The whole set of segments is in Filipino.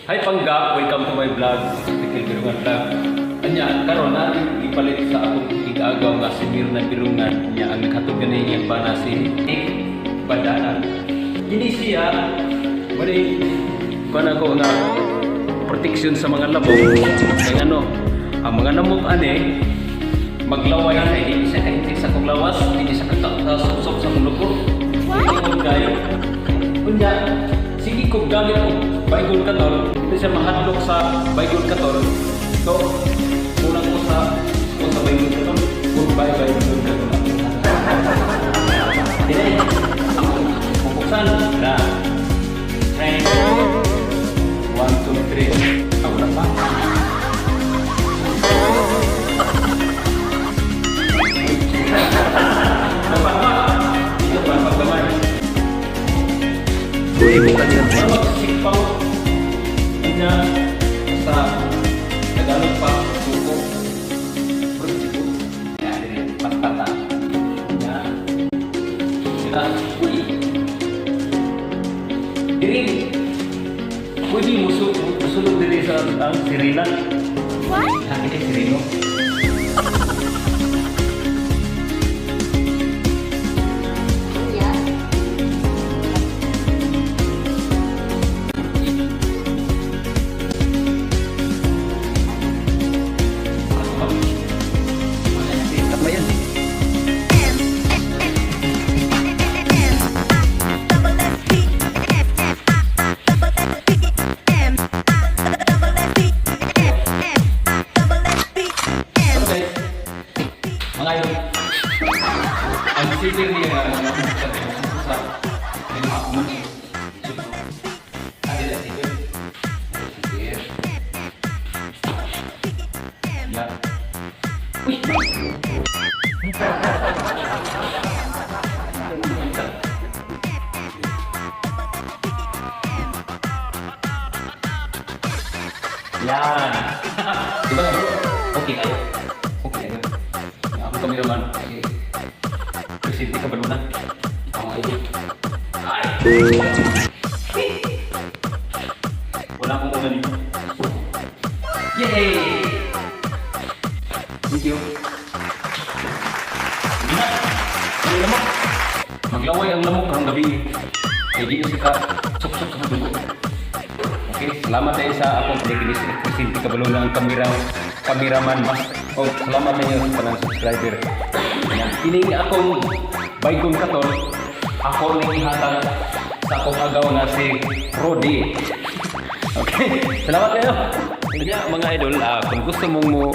Hi Pangga, welcome to my vlog, Tikil Birungan Vlog. Anya, karon na ipalit sa akong igagaw nga si Mirna Birungan niya ang naghatod ganay iyang bana si Nick Badana. Kini siya, bali kuan ako nga protection sa mga lamok. Kaya ano, ang mga lamok ani maglaway na hindi siya kahit sa kong lawas, hindi siya katasok sa kong lupo. Hindi ko kayo. Kunya, sige kong gamit ko Baygol Katol, hindi siya mahadlok sa Baygol Katol. So, unang ko sa Baygol Katol, goodbye Baygol Katol. Hindi, ako pupuksan na. 1, 2, 3. Ako na pa. Dapat pa. Ito pa pagkamay. Buhay mo kanina. Magsikpaw. Kanya sa Tagalog pa, suko. Persiko. Yan, patata. Yan. Sila, uy. Diri. Pwede musulog diri sa sirilan. What? Nakita sirino. Mga yun, ang sisir niya sa ada sisir. Ya. Wih. Yan. Coba bro. Oke ayo. Oke ayo. Aku kameraman. Presenti kebenulan. Sama ini. Wala akong una dito. Yay! Thank you. Hindi na. Ang lamok. Maglaway ang lamok karong gabi. Kaya di ka sok-sok sa dugo. Okay, salamat tayo sa akong pagkikinis. Presenti kebenulan ang kameraman mas. Oh, salamat tayo sa panang subscriber. Ini akong Baygol Katol. Ako nang ihatag sa akong agaw na si Rodi. Okay, salamat kayo. Kaya mga idol, kung gusto mong mo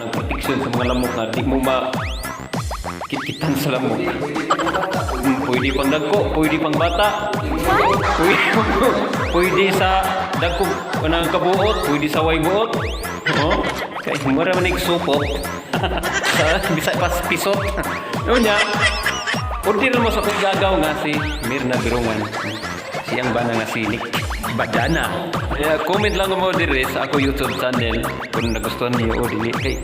ng protection sa mga lamok na di mo makit-kitan sa lamok. Pwede pang dagko, pwede pang bata, pwede sa dagko ng kabuot, pwede sa waybuot. Oh, kaya mura man nagsupot. Bisa pas pisot. Ano niya? Order mo sa kagagaw nga si Mirna Birungan. Siyang bana nga si Nick Badana. Comment lang mo dire sa ako YouTube channel kung nagustuhan niyo o dili. Hey,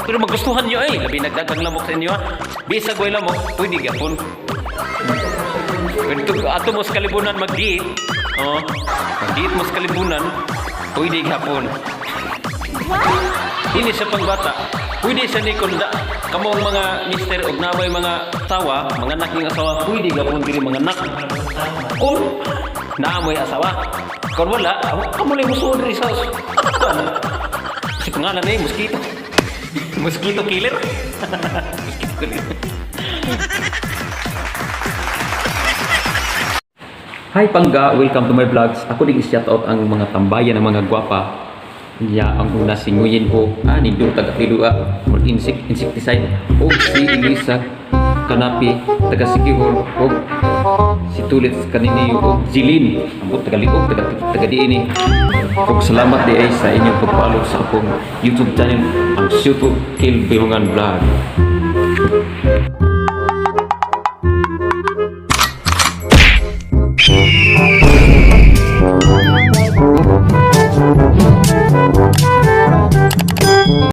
pero magustuhan niyo ay labi nagdagang lamok sa inyo. Bisag way lamok, pwede gapon. Pwede ato mo sa kalibunan mag-diet. Oh, mag-diet mo sa kalibunan, pwede gapon. Ini sa pangbata. Pwede sa ni kunda kamo mga mister og naway mga asawa, mga anak ning asawa, pwede gapon diri mga anak. Kung naamoy asawa, kung wala, kamo lang musuod diri sa si pangalan ni mosquito. Mosquito killer. Mosquito killer. Hi Pangga, welcome to my vlogs. Ako din i-shout out ang mga tambayan ng mga gwapa. Ya, ang una si Nguyen ko, nindo taga-pilua, insecticide, o si Elisa Kanapi, taga-Sikihor, o si Tulit Kaniniyo, o Jilin, ang taga-Liog, taga-Diini. O salamat di ay sa inyong pagpalo sa akong YouTube channel, ang Tikil Birungan Vlog.